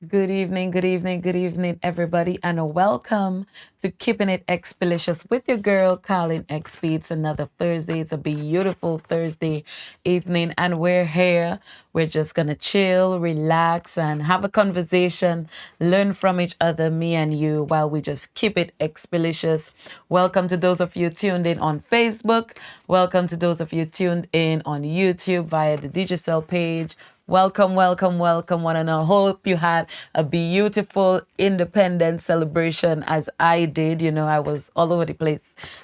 Good evening, good evening, good evening, everybody, and a welcome to Keeping It XPlicious with your girl, Carlyn XP. It's another Thursday. It's a beautiful Thursday evening, and we're here. We're just gonna chill, relax, and have a conversation, learn from each other, me and you, while we just keep it XPlicious. Welcome to those of you tuned in on Facebook. Welcome to those of you tuned in on YouTube via the digital page. Welcome, welcome, welcome, one and all. Hope you had a beautiful independence celebration as I did. I was all over the place,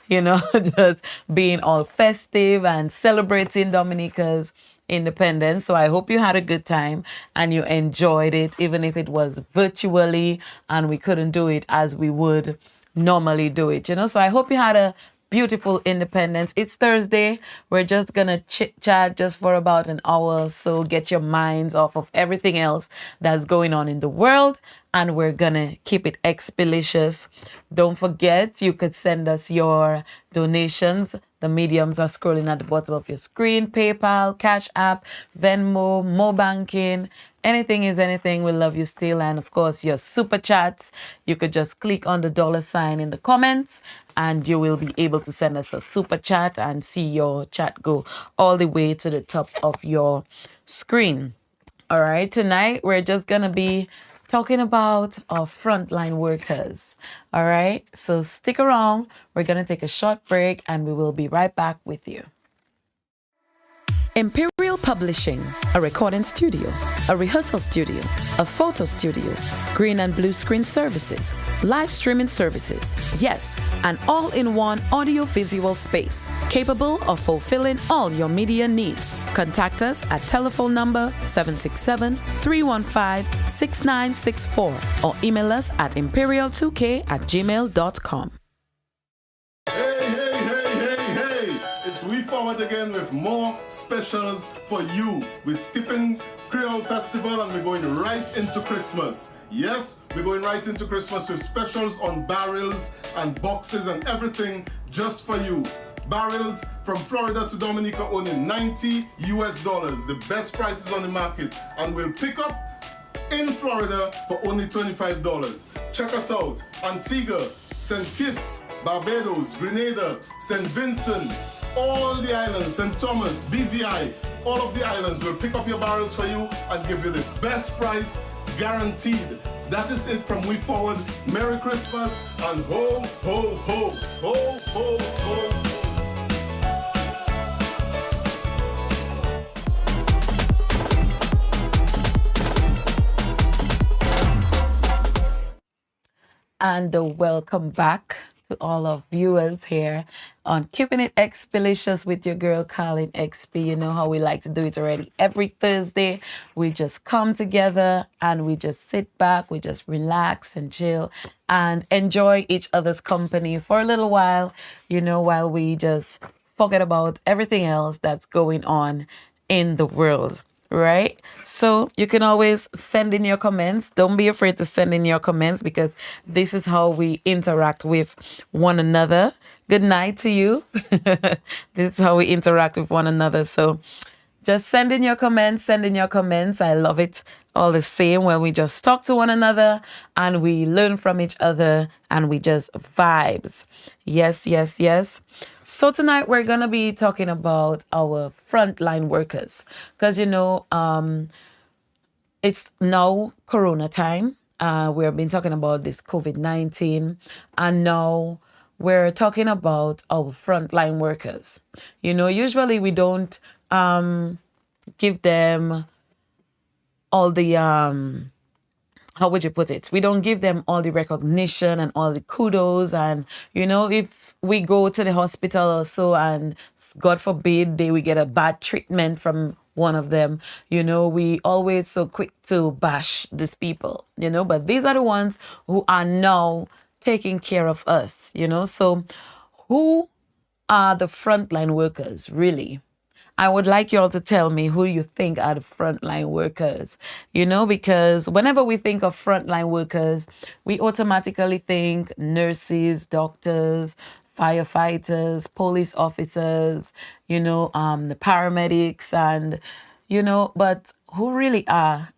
just being all festive and celebrating Dominica's independence. So I hope you had a good time and you enjoyed it, even if it was virtually and we couldn't do it as we would normally do it. So I hope you had a beautiful independence. It's Thursday. We're just gonna chit chat just for about an hour or so, get your minds off of everything else that's going on in the world, and we're gonna keep it expeditious. Don't forget, you could send us your donations. The mediums are scrolling at the bottom of your screen: PayPal, Cash App, Venmo, Mo Banking. Anything is anything. We love you still. And of course, your super chats, you could just click on the $ in the comments and you will be able to send us a super chat and see your chat go all the way to the top of your screen. All right, tonight we're just going to be talking about our frontline workers. All right, so stick around. We're going to take a short break and we will be right back with you. Imperial Publishing, a recording studio, a rehearsal studio, a photo studio, green and blue screen services, live streaming services. Yes, an all-in-one audio-visual space capable of fulfilling all your media needs. Contact us at telephone number 767-315-6964 or email us at imperial2k@gmail.com. We forward again with more specials for you. We're skipping Creole Festival and we're going right into Christmas. Yes, we're going right into Christmas with specials on barrels and boxes and everything just for you. Barrels from Florida to Dominica only $90 US, the best prices on the market, and we'll pick up in Florida for only $25. Check us out: Antigua, St. Kitts, Barbados, Grenada, St. Vincent, all the islands, St. Thomas, BVI, all of the islands will pick up your barrels for you and give you the best price guaranteed. That is it from We Forward. Merry Christmas and ho, ho, ho, ho, ho, ho. And welcome back to all our viewers here on Keeping It XPlicious with your girl, Carlyn XP. You know how we like to do it already. Every Thursday, we just come together and we just sit back, we just relax and chill and enjoy each other's company for a little while, while we just forget about everything else that's going on in the world. Right? So you can always send in your comments. Don't be afraid to send in your comments because this is how we interact with one another. Good night to you. This is how we interact with one another. So just send in your comments, I love it all the same when we just talk to one another and we learn from each other and we just vibes. Yes, yes, yes. So tonight we're going to be talking about our frontline workers because, it's now Corona time. We have been talking about this COVID-19 and now we're talking about our frontline workers. Usually we don't give them all the how would you put it? We don't give them all the recognition and all the kudos. And, if we go to the hospital or so and God forbid we get a bad treatment from one of them, we always so quick to bash these people, but these are the ones who are now taking care of us, So who are the frontline workers really? I would like you all to tell me who you think are the frontline workers, because whenever we think of frontline workers, we automatically think nurses, doctors, firefighters, police officers, the paramedics and, but who really are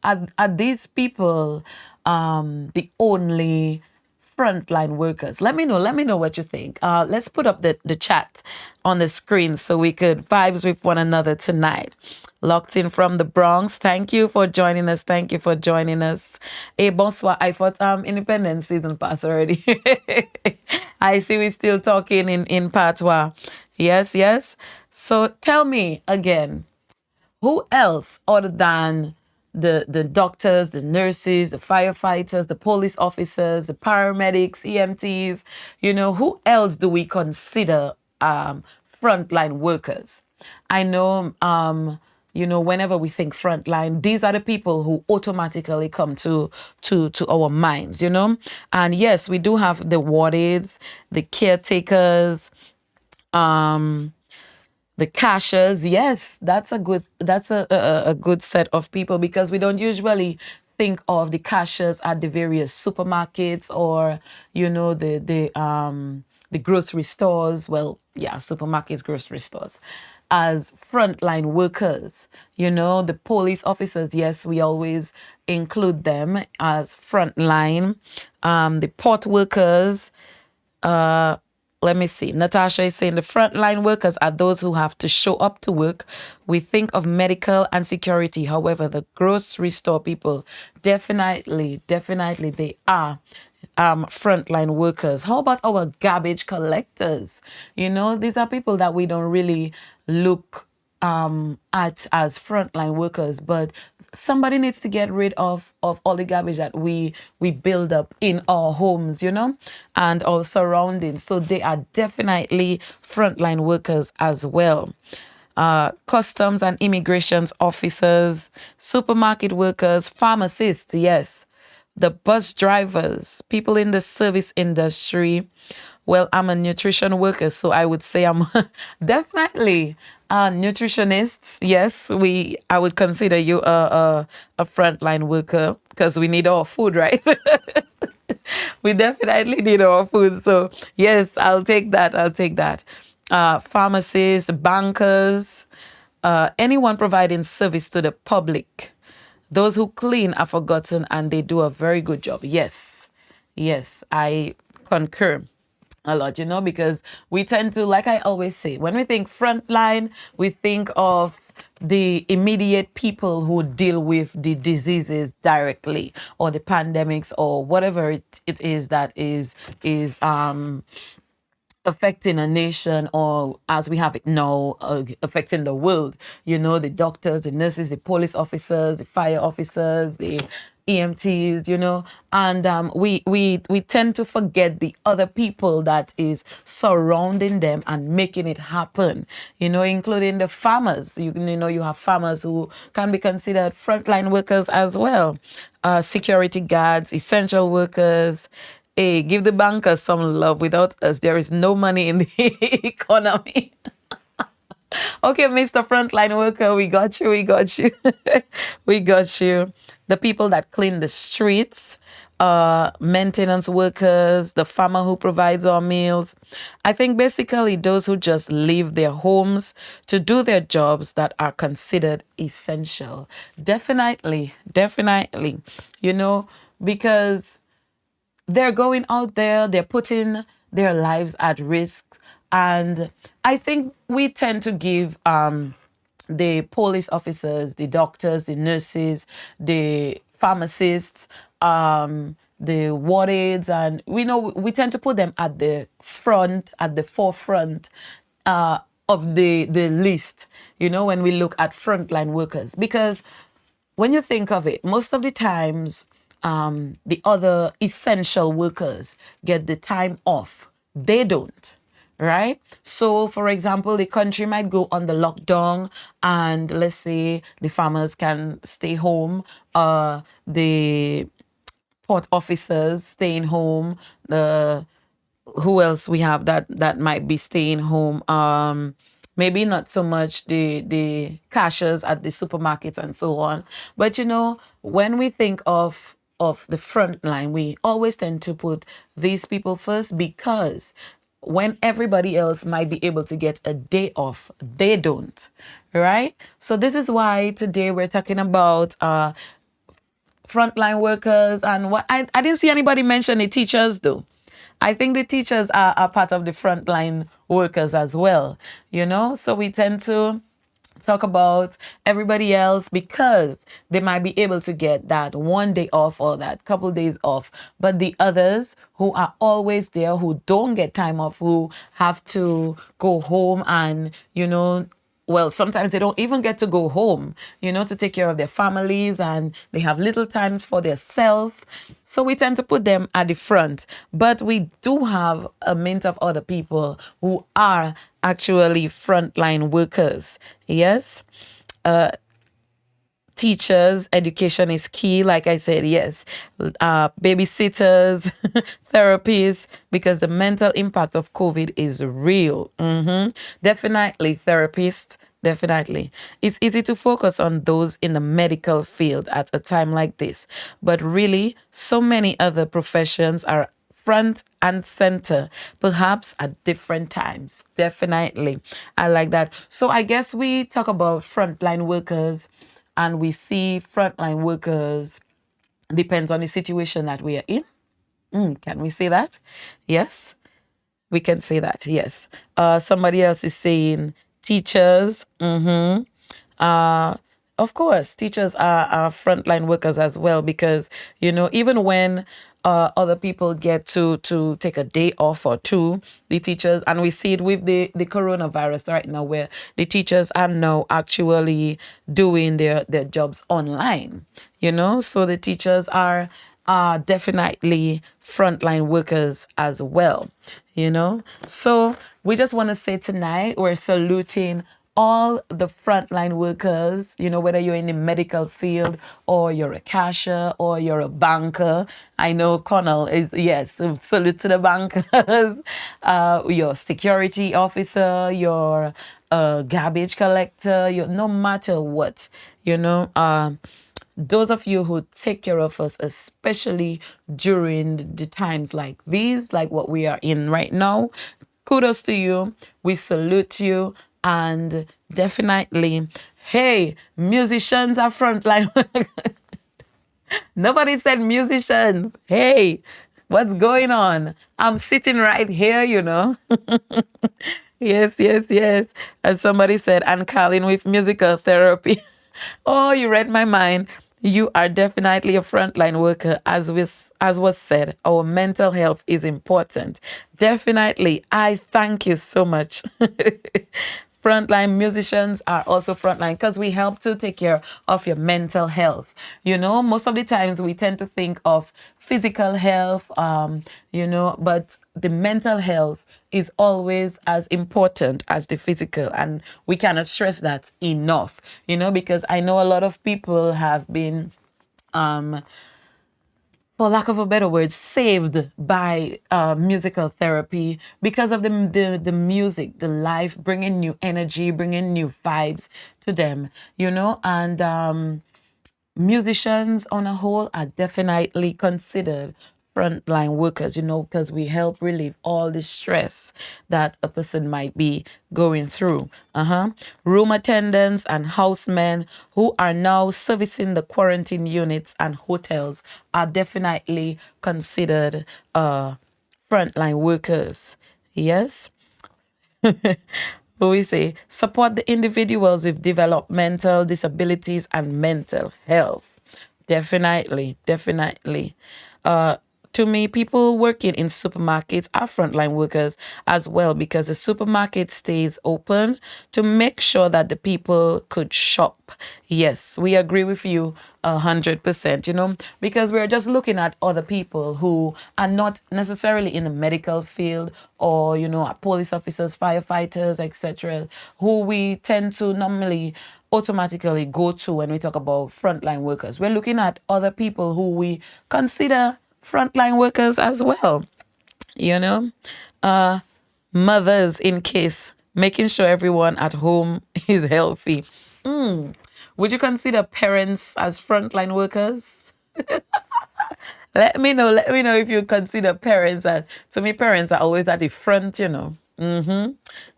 these people the only frontline workers? Let me know what you think. Let's put up the chat on the screen so we could vibes with one another tonight. Locked in from the Bronx. Thank you for joining us. Thank you for joining us. Hey, bonsoir. I thought Independence season passed already. I see we still talking in patois. Yes. So tell me again, who else other than the doctors, the nurses, the firefighters, the police officers, the paramedics, EMTs, who else do we consider frontline workers? I know, whenever we think frontline, these are the people who automatically come to our minds, And yes, we do have the ward aides, the caretakers, the cashiers. Yes, that's a good set of people, because we don't usually think of the cashiers at the various supermarkets or the grocery stores. Well, yeah, supermarkets, grocery stores, as frontline workers. The police officers, yes, we always include them as frontline. The port workers, let me see. Natasha is saying the frontline workers are those who have to show up to work. We think of medical and security. However, the grocery store people, definitely, they are frontline workers. How about our garbage collectors? These are people that we don't really look at as frontline workers, but somebody needs to get rid of all the garbage that we build up in our homes, and our surroundings. So they are definitely frontline workers as well. Customs and immigrations officers, supermarket workers, pharmacists, yes, the bus drivers, people in the service industry. Well, I'm a nutrition worker, so I would say I'm definitely a nutritionist. Yes, I would consider you a frontline worker, because we need our food, right? We definitely need our food. So yes, I'll take that. Pharmacists, bankers, anyone providing service to the public. Those who clean are forgotten, and they do a very good job. Yes, I concur a lot, because we tend to, like I always say, when we think frontline, we think of the immediate people who deal with the diseases directly, or the pandemics, or whatever it is that is affecting a nation, or as we have it now, affecting the world. The doctors, the nurses, the police officers, the fire officers, the EMTs, and we tend to forget the other people that is surrounding them and making it happen, including the farmers. You have farmers who can be considered frontline workers as well. Security guards, essential workers. Hey, give the bankers some love. Without us, there is no money in the economy. Okay, Mr. Frontline Worker, we got you. We got you. The people that clean the streets, maintenance workers, the farmer who provides our meals. I think basically those who just leave their homes to do their jobs that are considered essential. Definitely, because they're going out there, they're putting their lives at risk. And I think we tend to give the police officers, the doctors, the nurses, the pharmacists, the ward aides, and we tend to put them at the forefront of the list, when we look at frontline workers. Because when you think of it, most of the times, the other essential workers get the time off. They don't, right? So, for example, the country might go on the lockdown, and let's say the farmers can stay home, the port officers staying home, who else we have that might be staying home? Maybe not so much the cashiers at the supermarkets and so on. But when we think of the front line, we always tend to put these people first, because when everybody else might be able to get a day off, they don't, right? So this is why today we're talking about frontline workers and what I didn't see anybody mention the teachers though. I think the teachers are part of the frontline workers as well, you know? So we tend to talk about everybody else because they might be able to get that one day off or that couple days off. But the others who are always there, who don't get time off, who have to go home and, you know, well, sometimes they don't even get to go home, you know, to take care of their families and they have little times for their self. So we tend to put them at the front. But we do have a mint of other people who are actually frontline workers. Yes. Teachers, education is key. Like I said, yes. Babysitters, therapists, because the mental impact of COVID is real. Definitely therapists. Definitely. It's easy to focus on those in the medical field at a time like this. But really, so many other professions are front and center, perhaps at different times. Definitely. I like that. So I guess we talk about frontline workers and we see frontline workers depends on the situation that we are in. Can we say that? Yes, we can say that. Yes. Somebody else is saying teachers. Of course, teachers are frontline workers as well because, you know, even when other people get to take a day off or two, the teachers, and we see it with the coronavirus right now where the teachers are now actually doing their jobs online, you know, so the teachers are definitely frontline workers as well, you know. So we just want to say tonight we're saluting all the frontline workers, you know, whether you're in the medical field or you're a cashier or you're a banker. I know Connell is, yes, salute to the bankers, your security officer, your garbage collector, no matter what, you know, those of you who take care of us, especially during the times like these, like what we are in right now, kudos to you. We salute you. And definitely, hey, musicians are frontline. Nobody said musicians. Hey, what's going on? I'm sitting right here, you know. Yes, yes, yes. And somebody said, and Carlyn with musical therapy. Oh, you read my mind. You are definitely a frontline worker. As was said, our mental health is important. Definitely. I thank you so much. Frontline musicians are also frontline because we help to take care of your mental health. You know, most of the times we tend to think of physical health, you know, but the mental health is always as important as the physical. And we cannot stress that enough, you know, because I know a lot of people have been, for lack of a better word, saved by musical therapy because of the music, the life, bringing new energy, bringing new vibes to them, you know, and musicians on a whole are definitely considered frontline workers, you know, because we help relieve all the stress that a person might be going through. Room attendants and housemen who are now servicing the quarantine units and hotels are definitely considered frontline workers. Yes. But we say support the individuals with developmental disabilities and mental health. Definitely, definitely. To me, people working in supermarkets are frontline workers as well because the supermarket stays open to make sure that the people could shop. Yes, we agree with you 100%, you know, because we're just looking at other people who are not necessarily in the medical field or, you know, police officers, firefighters, etc., who we tend to normally automatically go to when we talk about frontline workers. We're looking at other people who we consider frontline workers as well, you know, mothers in case, making sure everyone at home is healthy. Would you consider parents as frontline workers? Let me know. Let me know if you consider parents. To me, parents are always at the front.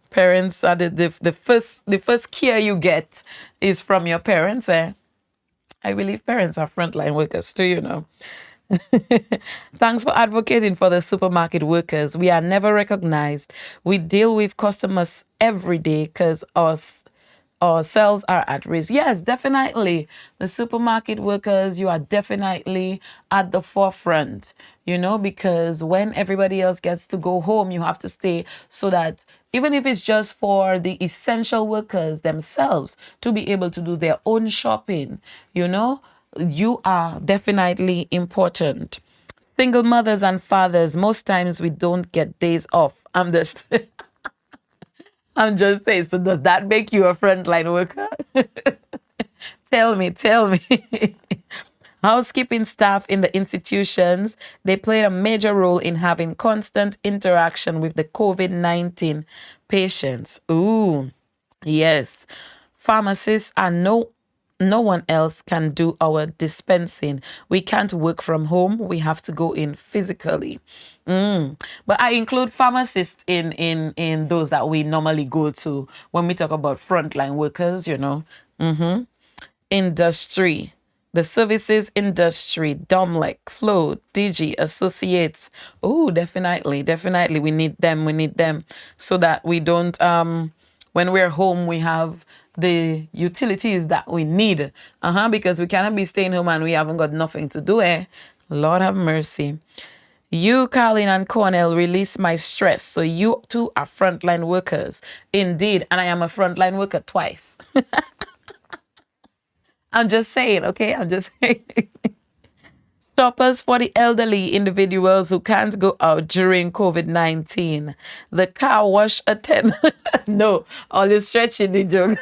Parents are the first care you get is from your parents. I believe parents are frontline workers too. Thanks for advocating for the supermarket workers. We are never recognized. We deal with customers every day because ourselves are at risk. Yes, definitely. The supermarket workers, you are definitely at the forefront, because when everybody else gets to go home, you have to stay so that even if it's just for the essential workers themselves to be able to do their own shopping, you are definitely important. Single mothers and fathers, most times we don't get days off. I'm just saying, so does that make you a frontline worker? Tell me. Housekeeping staff in the institutions, they played a major role in having constant interaction with the COVID-19 patients. Ooh, yes. Pharmacists and no one else can do our dispensing. We can't work from home. We have to go in physically. But I include pharmacists in those that we normally go to when we talk about frontline workers. Industry, the services industry, Domlec, Flow, DG, Associates. Oh, definitely. We need them so that we don't, when we're home, we have the utilities that we need. Because we cannot be staying home and we haven't got nothing to do. Lord have mercy. You, Carlyn and Cornell, release my stress. So you too are frontline workers. Indeed. And I am a frontline worker twice. I'm just saying, okay? I'm just saying. Shoppers for the elderly individuals who can't go out during COVID-19. The car wash attendant. No, all you stretching the joke.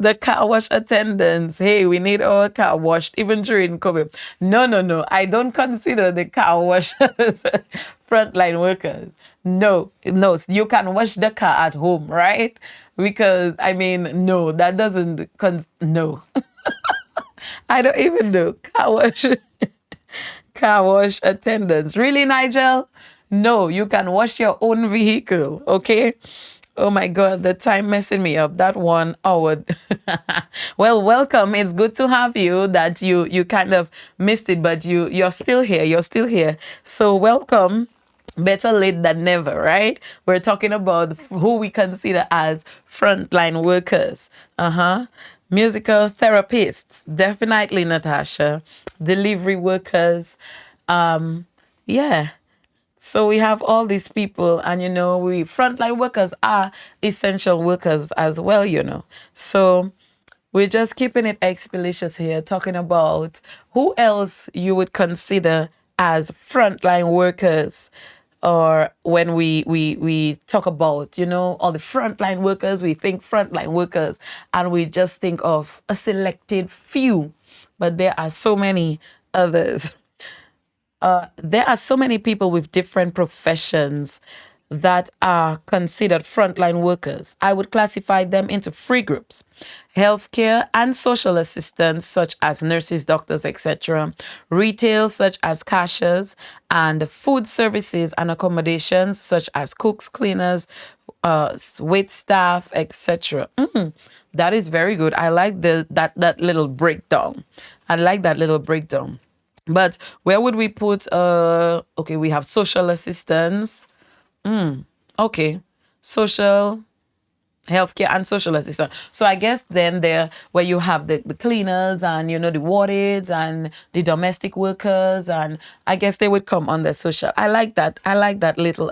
The car wash attendants. Hey, we need our car washed even during COVID. No. I don't consider the car washers frontline workers. No. You can wash the car at home, right? Because, no, that doesn't, no. I don't even know. Car wash attendants. Really, Nigel? No, you can wash your own vehicle, okay? Oh my God, the time messing me up. That 1 hour. Well, welcome. It's good to have you. That you kind of missed it, but you're still here. You're still here. So welcome. Better late than never, right? We're talking about who we consider as frontline workers. Musical therapists, definitely, Natasha. Delivery workers. Yeah. So we have all these people, and we frontline workers are essential workers as well. So we're just keeping it XPlicious here, talking about who else you would consider as frontline workers. Or when we talk about, all the frontline workers, we think frontline workers, and we just think of a selected few, but there are so many others. There are so many people with different professions that are considered frontline workers. I would classify them into three groups: healthcare and social assistants, such as nurses, doctors, etc., retail, such as cashiers, and food services and accommodations, such as cooks, cleaners, wait staff, etc. That is very good. I like that little breakdown. But where would we put, okay, we have social assistants. Okay. Social, healthcare, and social assistance. So I guess then there where you have the cleaners and, the wardens and the domestic workers, and I guess they would come under social. I like that. I like that little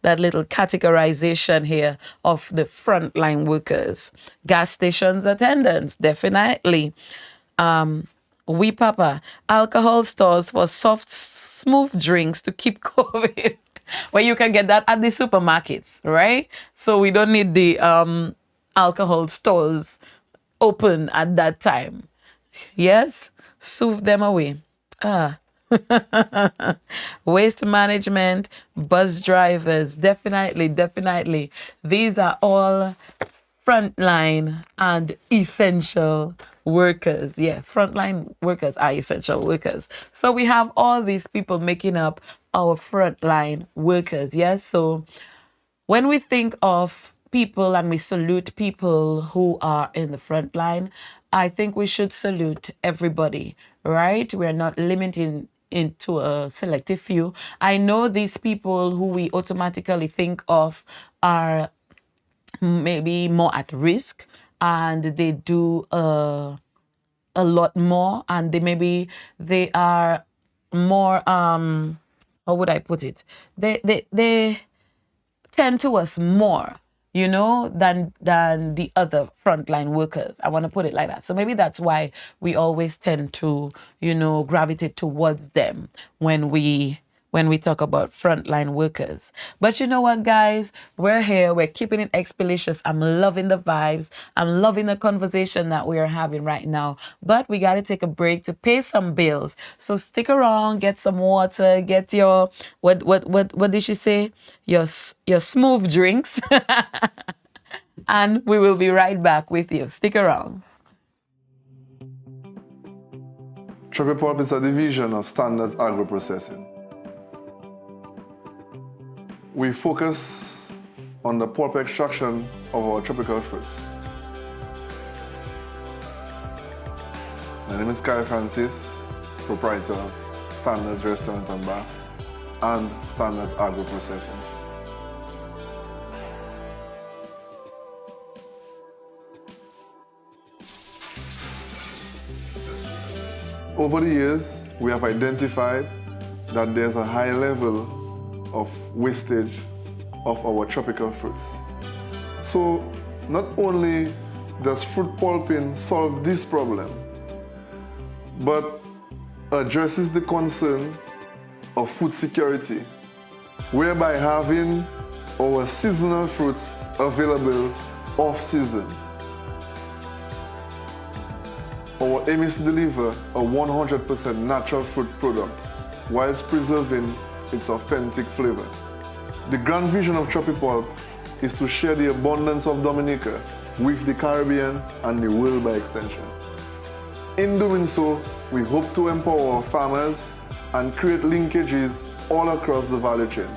categorization here of the frontline workers. Gas stations attendants, definitely. We Papa, alcohol stores for soft, smooth drinks to keep COVID. Well, you can get that at the supermarkets, right? So we don't need the alcohol stores open at that time. Yes, soothe them away. Waste management, bus drivers, definitely. These are all frontline and essential workers. Yeah, frontline workers are essential workers. So we have all these people making up our frontline workers. Yes. So when we think of people and we salute people who are in the front line, I think we should salute everybody, right? We're not limiting into a selective few. I know these people who we automatically think of are maybe more at risk and they do a lot more and they are more how would I put it? They tend to us more, than the other frontline workers. I want to put it like that. So maybe that's why we always tend to, gravitate towards them when we talk about frontline workers. But you know what, guys? We're here. We're keeping it XPlicious. I'm loving the vibes. I'm loving the conversation that we are having right now. But we got to take a break to pay some bills. So stick around, get some water, get your, what did she say? Your smooth drinks. And we will be right back with you. Stick around. Choppy Pulp is a division of Standards Agro Processing. We focus on the pulp extraction of our tropical fruits. My name is Carl Francis, proprietor of Standards Restaurant and Bar and Standards Agro Processing. Over the years, we have identified that there's a high level of wastage of our tropical fruits. So not only does fruit pulping solve this problem, but addresses the concern of food security, whereby having our seasonal fruits available off-season. Our aim is to deliver a 100% natural fruit product whilst preserving its authentic flavor. The grand vision of Choppy Pulp is to share the abundance of Dominica with the Caribbean and the world by extension. In doing so, we hope to empower our farmers and create linkages all across the value chain.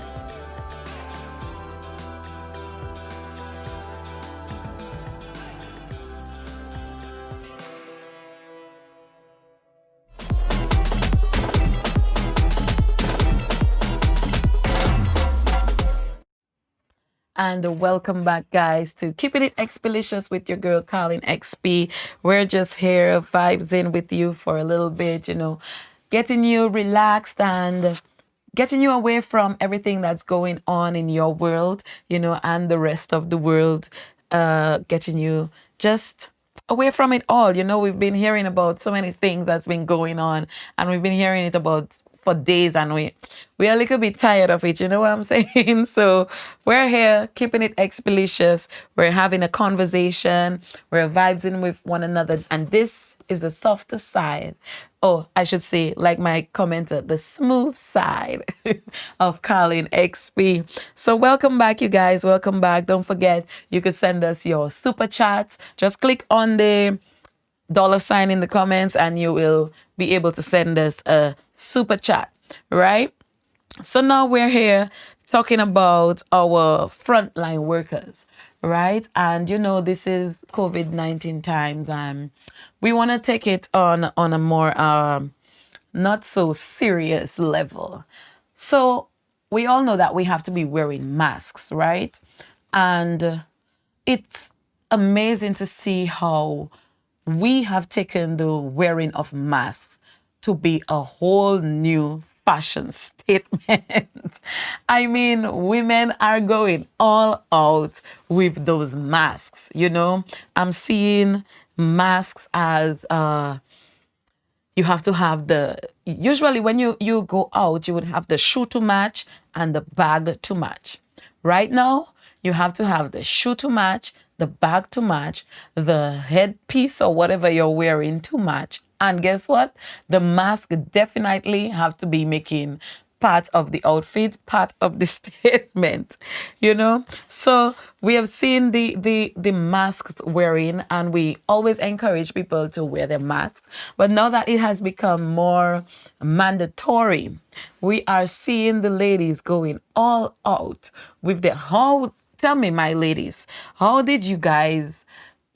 And welcome back, guys, to Keeping It XPlicious with your girl, Carlyn XP. We're just here, vibes in with you for a little bit, getting you relaxed and getting you away from everything that's going on in your world, and the rest of the world, getting you just away from it all. We've been hearing about so many things that's been going on, and we've been hearing it about for days, and we're a little bit tired of it, you know what I'm saying? So we're here keeping it XPlicious. We're having a conversation, we're vibing with one another, and this is the softer side, oh, I should say, like my commenter, the smooth side of Carlyn XP. So welcome back, you guys. Welcome back. Don't forget, you could send us your super chats. Just click on the $ in the comments and you will be able to send us a super chat, right? So now we're here talking about our frontline workers, right? And this is COVID-19 times, and we want to take it on a more not so serious level. So we all know that we have to be wearing masks, right? And it's amazing to see how we have taken the wearing of masks to be a whole new fashion statement. I mean, women are going all out with those masks, I'm seeing masks as you have to have usually when you go out, you would have the shoe to match and the bag to match. Right now, you have to have the shoe to match, the bag to match, the headpiece or whatever you're wearing to match. And guess what? The mask definitely have to be making part of the outfit, part of the statement, you know. So we have seen the masks wearing, and we always encourage people to wear their masks. But now that it has become more mandatory, we are seeing the ladies going all out with their how. Tell me, my ladies, how did you guys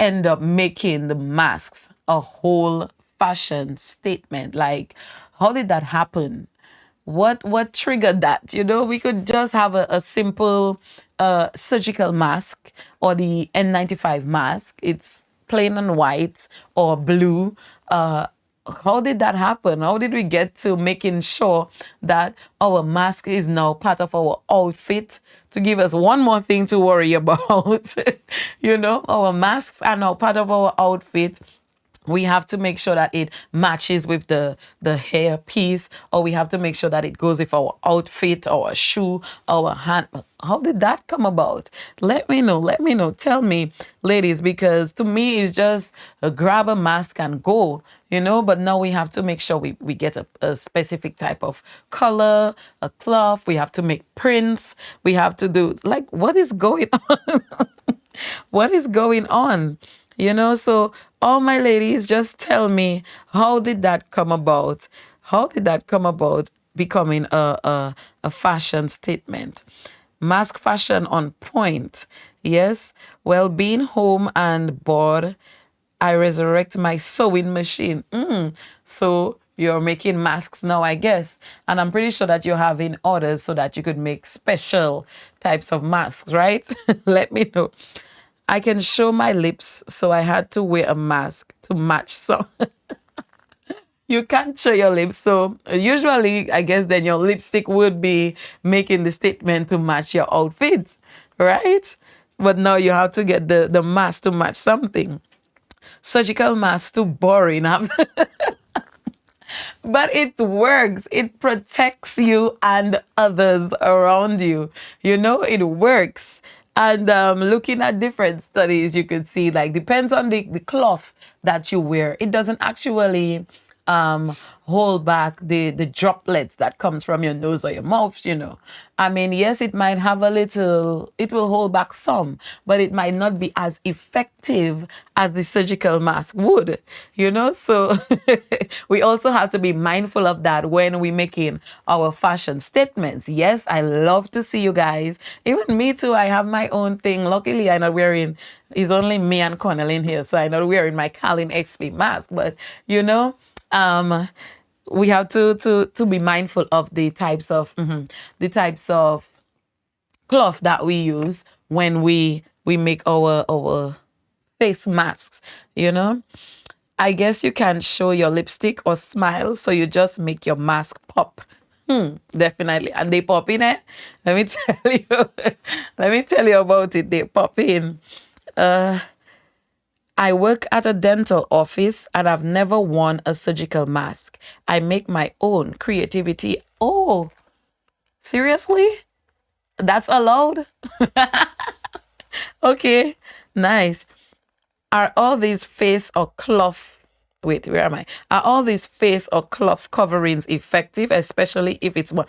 end up making the masks a whole fashion statement? Like, how did that happen? What triggered that? You know, we could just have a simple surgical mask or the N95 mask. It's plain and white or blue. How did that happen? How did we get to making sure that our mask is now part of our outfit to give us one more thing to worry about? You know, our masks are now part of our outfit. We have to make sure that it matches with the hair piece, or we have to make sure that it goes with our outfit, our shoe, our hand. How did that come about? Let me know. Let me know. Tell me, ladies, because to me it's just grab a mask and go, you know. But now we have to make sure we get a specific type of color, a cloth. We have to make prints. We have to do, like, what is going on? What is going on? You know, so all my ladies, just tell me, how did that come about? How did that come about becoming a fashion statement? Mask fashion on point. Yes. Well, being home and bored, I resurrect my sewing machine. So you're making masks now, I guess. And I'm pretty sure that you're having orders so that you could make special types of masks, right? Let me know. I can show my lips, so I had to wear a mask to match some. You can't show your lips, so usually, I guess then your lipstick would be making the statement to match your outfit, right? But now you have to get the mask to match something. Surgical mask, too boring. But it works. It protects you and others around you. You know, it works. And looking at different studies, you could see, like, depends on the cloth that you wear. It doesn't actually hold back the droplets that comes from your nose or your mouth, you know. I mean, yes, it might have a little, it will hold back some, but it might not be as effective as the surgical mask would, you know. So we also have to be mindful of that when we're making our fashion statements. Yes, I love to see you guys. Even me too, I have my own thing. Luckily, I'm not wearing, it's only me and Connell in here, so I'm not wearing my Carlyn XP mask, but you know, we have to be mindful of the types of cloth that we use when we make our face masks, you know. I guess you can show your lipstick or smile, so you just make your mask pop. Definitely. And they pop in it. Let me tell you. Let me tell you about it. They pop in. I work at a dental office and I've never worn a surgical mask. I make my own creativity. Oh, seriously? That's allowed? Okay, nice. Are all these face or cloth, wait, where am I? Are all these face or cloth coverings effective, especially if it's more?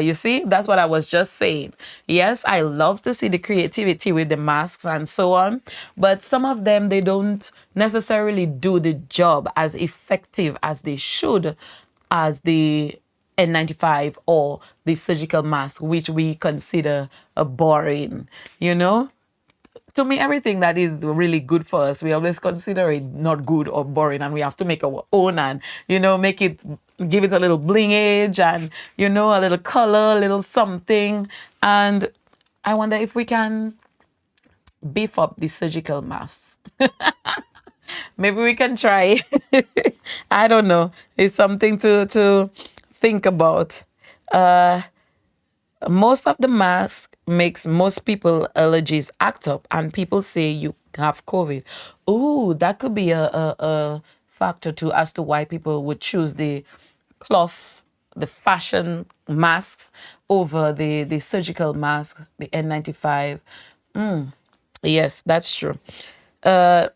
You see, that's what I was just saying. Yes, I love to see the creativity with the masks and so on, but some of them, they don't necessarily do the job as effective as they should as the N95 or the surgical mask, which we consider a boring, you know? To me, everything that is really good for us, we always consider it not good or boring, and we have to make our own and, you know, make it, give it a little bling edge and, you know, a little color, a little something. And I wonder if we can beef up the surgical masks. Maybe we can try. I don't know. It's something to think about. Most of the mask makes most people allergies act up, and people say you have COVID. Oh, that could be a factor too as to why people would choose the cloth, the fashion masks over the surgical mask, the N95. Yes, that's true. I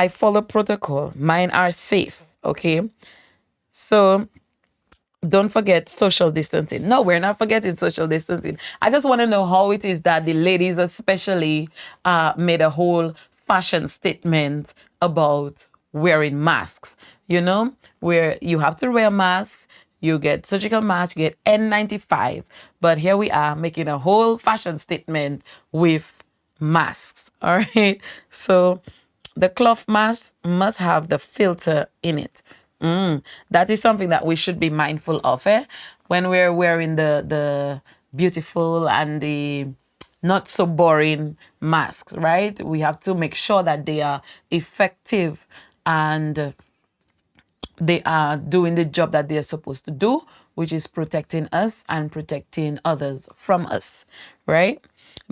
follow protocol. Mine are safe. Okay. So don't forget social distancing. No, we're not forgetting social distancing. I just want to know how it is that the ladies especially made a whole fashion statement about wearing masks, where you have to wear masks, you get surgical masks, you get N95. But here we are making a whole fashion statement with masks. All right. So the cloth mask must have the filter in it. That is something that we should be mindful of, when we're wearing the beautiful and the not so boring masks, right? We have to make sure that they are effective and they are doing the job that they're supposed to do, which is protecting us and protecting others from us, right?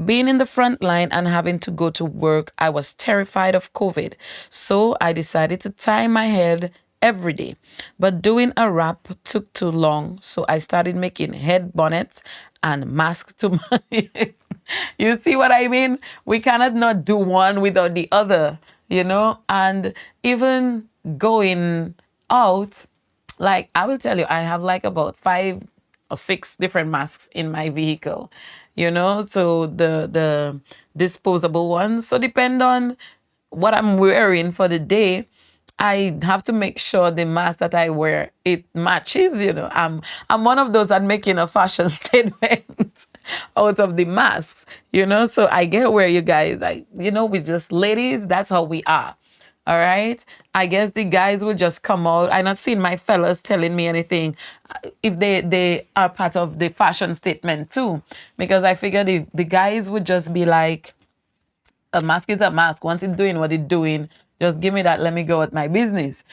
Being in the front line and having to go to work, I was terrified of COVID. So I decided to tie my head every day. But doing a wrap took too long. So I started making head bonnets and masks to my You see what I mean? We cannot not do one without the other, and even going out, like I will tell you, I have like about 5 or 6 different masks in my vehicle, so the disposable ones. So depend on what I'm wearing for the day. I have to make sure the mask that I wear, it matches, I'm one of those that making a fashion statement out of the masks, so I get where you guys, we just ladies, that's how we are. All right. I guess the guys would just come out. I not seen my fellas telling me anything if they are part of the fashion statement too, because I figured if the guys would just be like, a mask is a mask. Once it's doing what it's doing, just give me that. Let me go with my business.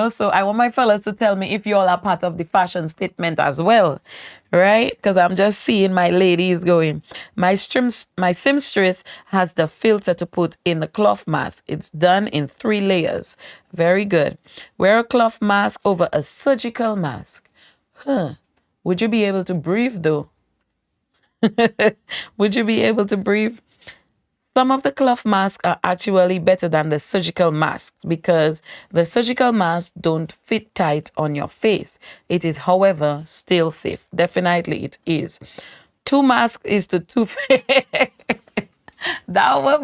So I want my fellas to tell me if you all are part of the fashion statement as well, right? Because I'm just seeing my ladies going. My seamstress has the filter to put in the cloth mask. It's done in 3 layers. Very good. Wear a cloth mask over a surgical mask. Would you be able to breathe though? Would you be able to breathe? Some of the cloth masks are actually better than the surgical masks because the surgical masks don't fit tight on your face. It is, however, still safe. Definitely it is. 2 masks is to 2 That was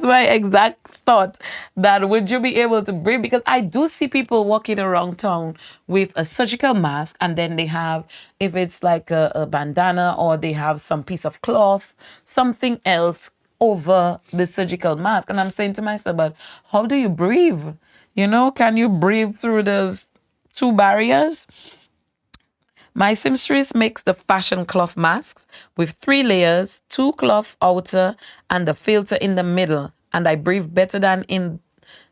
my exact thought. That would you be able to breathe? Because I do see people walking around town with a surgical mask, and then they have, if it's like a bandana, or they have some piece of cloth, something else over the surgical mask. And I'm saying to myself, but how do you breathe? Can you breathe through those 2 barriers? My seamstress makes the fashion cloth masks with 3 layers, 2 cloth outer, and the filter in the middle. And I breathe better than in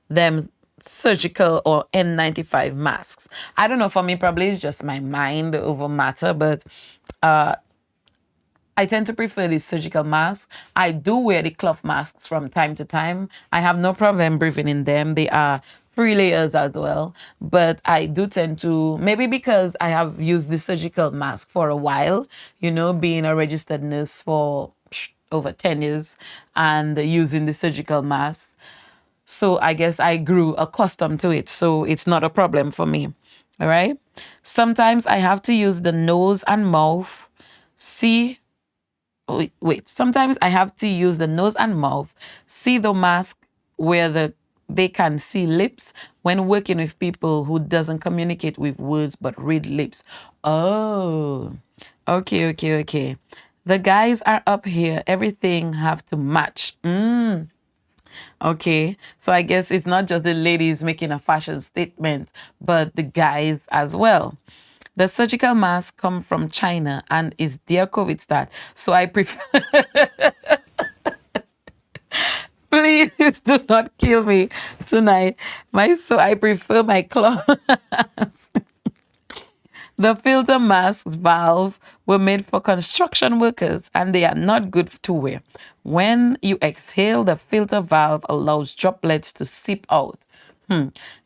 them surgical or N95 masks. I don't know, for me, probably it's just my mind over matter, but I tend to prefer the surgical masks. I do wear the cloth masks from time to time. I have no problem breathing in them. They are 3 layers as well. But I do tend to, maybe because I have used the surgical mask for a while, being a registered nurse for over 10 years and using the surgical mask. So I guess I grew accustomed to it. So it's not a problem for me. All right. Sometimes I have to use the nose and mouth. Sometimes I have to use the nose and mouth. See the mask where they can see lips when working with people who doesn't communicate with words but read lips. Oh, okay. The guys are up here. Everything have to match. Okay, so I guess it's not just the ladies making a fashion statement, but the guys as well. The surgical mask come from China and is their COVID start. So I prefer... Please do not kill me tonight. So I prefer my cloth. The filter masks valve were made for construction workers and they are not good to wear. When you exhale, the filter valve allows droplets to seep out.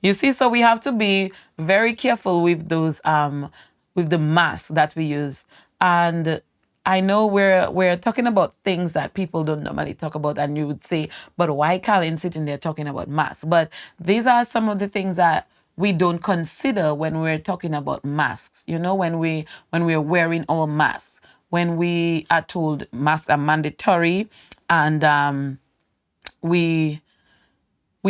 You see, so we have to be very careful with those with the masks that we use. And I know we're talking about things that people don't normally talk about, and you would say, but why Carlyn sitting there talking about masks? But these are some of the things that we don't consider when we're talking about masks. You know, when we're wearing our masks, when we are told masks are mandatory, and we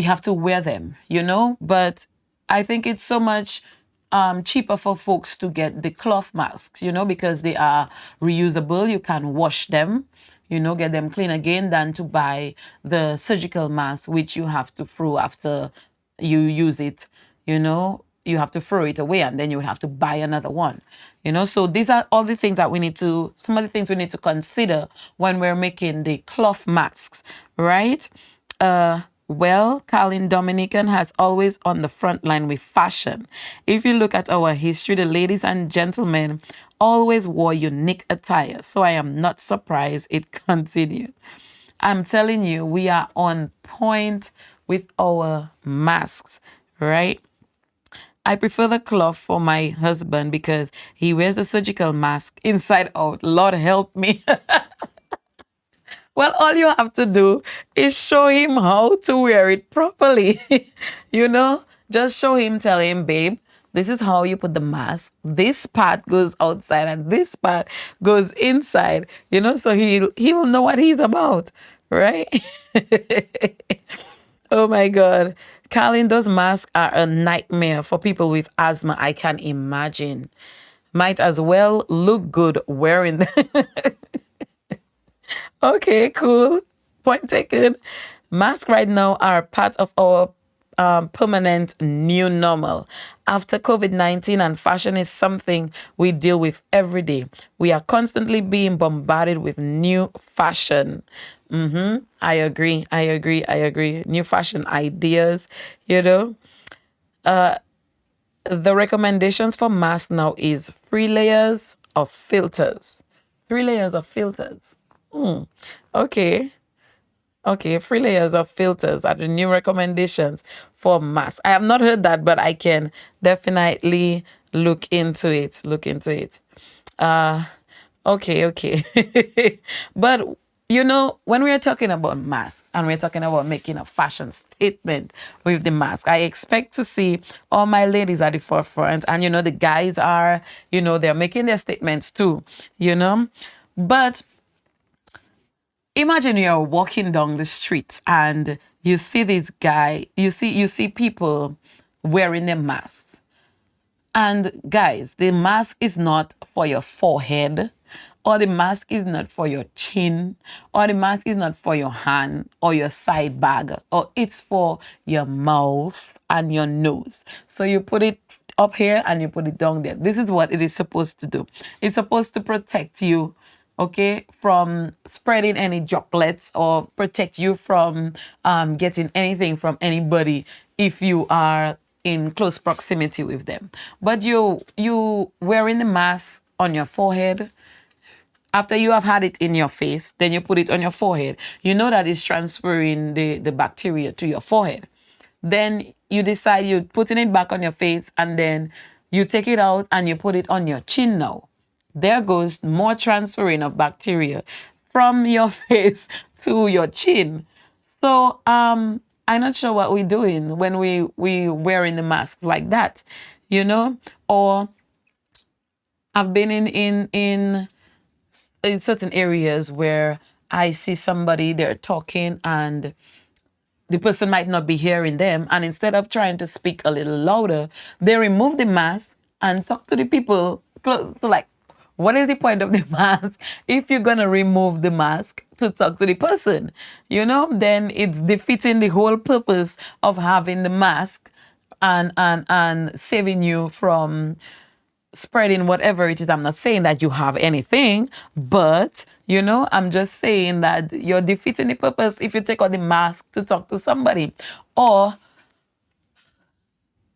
have to wear them, you know. But I think it's so much cheaper for folks to get the cloth masks, you know, because they are reusable. You can wash them, you know, get them clean again, than to buy the surgical mask, which you have to throw after you use it, you know. You have to throw it away and then you would have to buy another one, you know. So these are all the things that some of the things we need to consider when we're making the cloth masks, right? Well, Carlyn Dominican has always on the front line with fashion. If you look at our history, the ladies and gentlemen always wore unique attire. So I am not surprised it continued. I'm telling you, we are on point with our masks, right? I prefer the cloth for my husband because he wears the surgical mask inside out. Lord help me. Well, all you have to do is show him how to wear it properly. You know, just show him, tell him, babe, this is how you put the mask. This part goes outside and this part goes inside, you know, so he will know what he's about, right? Oh my God. Carlyn, those masks are a nightmare for people with asthma. I can imagine. Might as well look good wearing them. Okay, cool. Point taken. Masks right now are part of our permanent new normal. After COVID-19, and fashion is something we deal with every day. We are constantly being bombarded with new fashion. I agree. New fashion ideas, you know. The recommendations for masks now is 3 layers of filters. 3 layers of filters. Okay. Okay, 3 layers of filters are the new recommendations for masks. I have not heard that, but I can definitely look into it. Okay. But, you know, when we're talking about masks and we're talking about making a fashion statement with the mask, I expect to see all my ladies at the forefront. And, you know, the guys are, you know, they're making their statements too, you know. But imagine you're walking down the street and you see this guy, you see people wearing their masks. And guys, the mask is not for your forehead, or the mask is not for your chin, or the mask is not for your hand or your side bag, or it's for your mouth and your nose. So you put it up here and you put it down there. This is what it is supposed to do. It's supposed to protect you, okay, from spreading any droplets, or protect you from getting anything from anybody if you are in close proximity with them. But you wearing the mask on your forehead, after you have had it in your face, then you put it on your forehead. You know that it's transferring the bacteria to your forehead. Then you decide you're putting it back on your face, and then you take it out and you put it on your chin now. There goes more transferring of bacteria from your face to your chin. So I'm not sure what we're doing when we wearing the masks like that, you know. Or I've been in certain areas where I see somebody, they're talking and the person might not be hearing them, and instead of trying to speak a little louder, they remove the mask and talk to the people close to, like, what is the point of the mask if you're gonna remove the mask to talk to the person? You know, then it's defeating the whole purpose of having the mask and saving you from spreading whatever it is. I'm not saying that you have anything, but, you know, I'm just saying that you're defeating the purpose if you take out the mask to talk to somebody. Or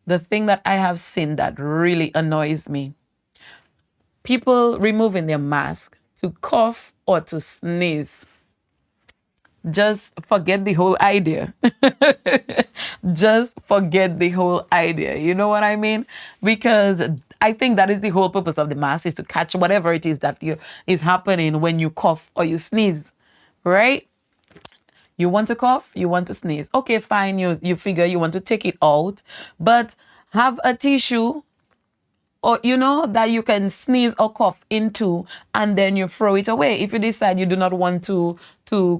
the thing that I have seen that really annoys me, people removing their mask to cough or to sneeze. Just forget the whole idea. Just forget the whole idea. You know what I mean? Because I think that is the whole purpose of the mask, is to catch whatever it is that is happening when you cough or you sneeze, right? You want to cough, you want to sneeze. Okay, fine, you figure you want to take it out, but have a tissue, or that you can sneeze or cough into, and then you throw it away if you decide you do not want to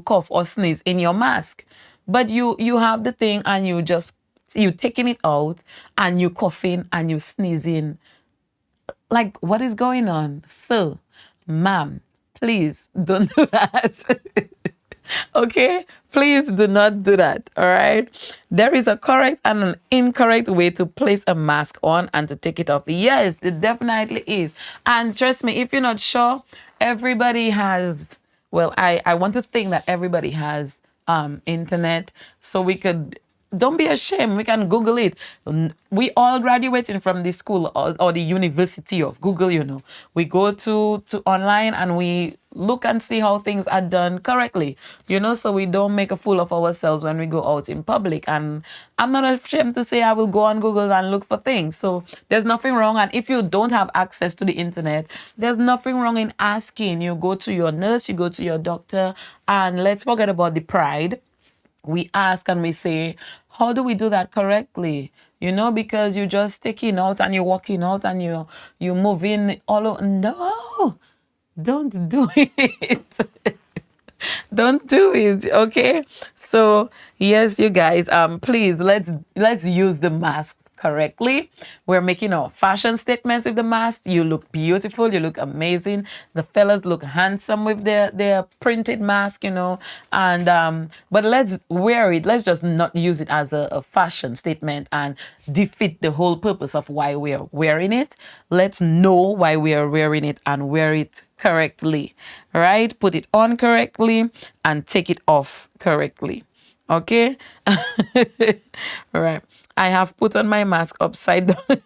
cough or sneeze in your mask. But you have the thing, and you taking it out, and you coughing and you sneezing. Like, what is going on? So, ma'am, please don't do that. Okay, please do not do that. All right, there is a correct and an incorrect way to place a mask on and to take it off. Yes, it definitely is. And trust me, if you're not sure, everybody has, well, I want to think that everybody has internet, so we could, don't be ashamed, we can Google it. We all graduating from the school, or the university of Google. We go to online, and we look and see how things are done correctly, so we don't make a fool of ourselves when we go out in public. And I'm not ashamed to say I will go on Google and look for things. So there's nothing wrong. And if you don't have access to the internet, there's nothing wrong in asking. You go to your nurse, you go to your doctor, and let's forget about the pride. We ask and we say, how do we do that correctly? Because you're just taking out and you're walking out and you move in all over. No, don't do it. Don't do it, okay? So yes, you guys, please, let's use the mask correctly. We're making our fashion statements with the mask. You look beautiful, you look amazing. The fellas look handsome with their printed mask, and but let's wear it. Let's just not use it as a fashion statement and defeat the whole purpose of why we are wearing it. Let's know why we are wearing it and wear it correctly. Right? Put it on correctly and take it off correctly. Okay? All right. I have put on my mask upside down.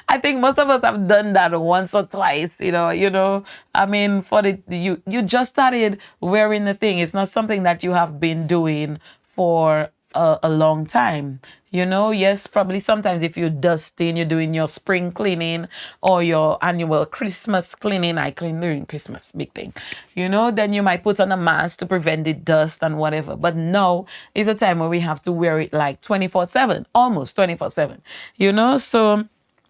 I think most of us have done that once or twice, I mean, for you just started wearing the thing. It's not something that you have been doing for a long time. Yes, probably sometimes if you're dusting, you're doing your spring cleaning or your annual Christmas cleaning. I clean during Christmas, big thing. Then you might put on a mask to prevent the dust and whatever. But now is a time where we have to wear it like 24/7, almost 24/7. So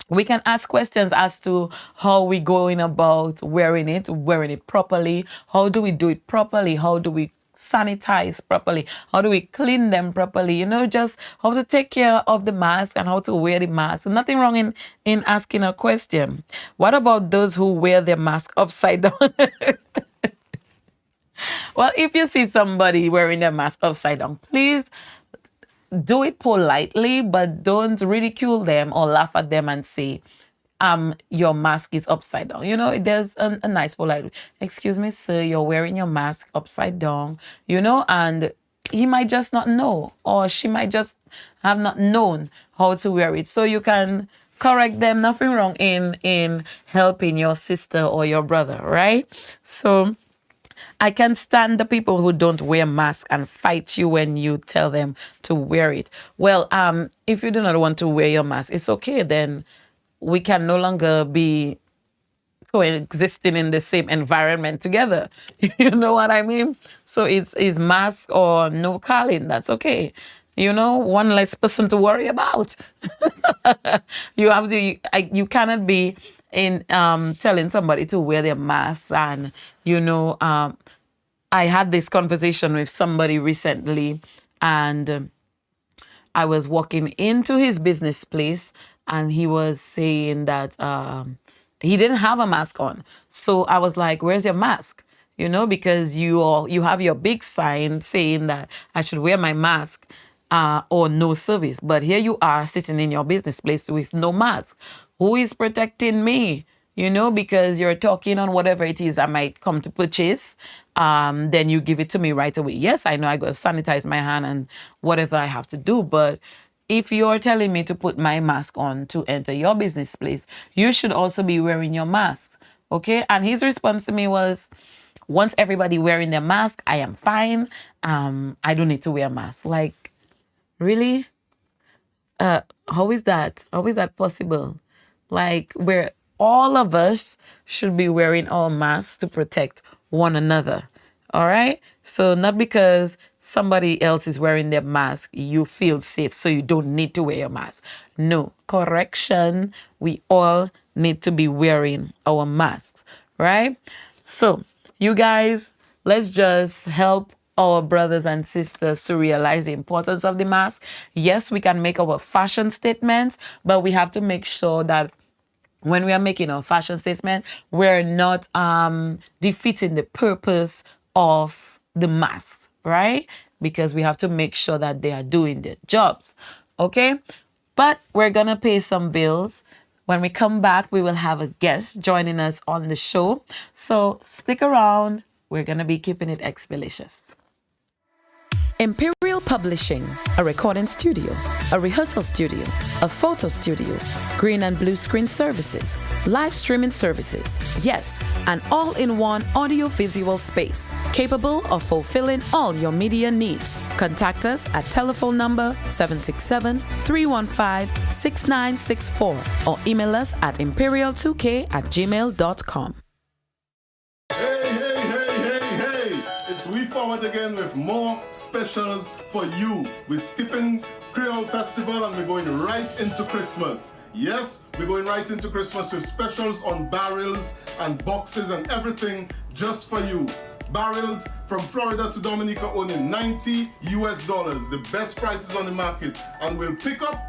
we can ask questions as to how we going about wearing it properly. How do we do it properly? How do we sanitize properly? How do we clean them properly? Just how to take care of the mask and how to wear the mask. Nothing wrong in asking a question. What about those who wear their mask upside down? Well, if you see somebody wearing their mask upside down, please do it politely, but don't ridicule them or laugh at them and say, your mask is upside down. There's a nice polite, excuse me, sir, you're wearing your mask upside down, and he might just not know, or she might just have not known how to wear it. So you can correct them. Nothing wrong in helping your sister or your brother, right? So I can stand the people who don't wear masks and fight you when you tell them to wear it. Well, if you do not want to wear your mask, it's okay. Then we can no longer be coexisting in the same environment together. You know what I mean? So it's mask or no Carlyn. That's okay. One less person to worry about. You cannot be in telling somebody to wear their mask. And I had this conversation with somebody recently, and I was walking into his business place, and he was saying that he didn't have a mask on. So I was like, where's your mask? Because you have your big sign saying that I should wear my mask or no service. But here you are sitting in your business place with no mask. Who is protecting me? Because you're talking on whatever it is I might come to purchase. Then you give it to me right away. Yes, I know I got to sanitize my hand and whatever I have to do. But if you're telling me to put my mask on to enter your business place, you should also be wearing your mask. Okay? And his response to me was, once everybody wearing their mask, I am fine. I don't need to wear a mask. Like, really? How is that? How is that possible? Like, where all of us should be wearing our masks to protect one another. All right. So not because somebody else is wearing their mask, you feel safe, so you don't need to wear your mask. No, correction. We all need to be wearing our masks, right? So you guys, let's just help our brothers and sisters to realize the importance of the mask. Yes, we can make our fashion statements, but we have to make sure that when we are making our fashion statement, we're not defeating the purpose of the masks, right? Because we have to make sure that they are doing their jobs, okay? But we're gonna pay some bills. When we come back, we will have a guest joining us on the show. So stick around. We're gonna be keeping it XPlicious. Imperial Publishing, a recording studio, a rehearsal studio, a photo studio, green and blue screen services, live streaming services. Yes, an all-in-one audio-visual space capable of fulfilling all your media needs. Contact us at telephone number 767-315-6964 or email us at imperial2k@gmail.com. It's We Forward again with more specials for you. We're skipping Creole Festival and we're going right into Christmas. Yes, we're going right into Christmas with specials on barrels and boxes and everything just for you. Barrels from Florida to Dominica only $90 US, the best prices on the market, and we'll pick up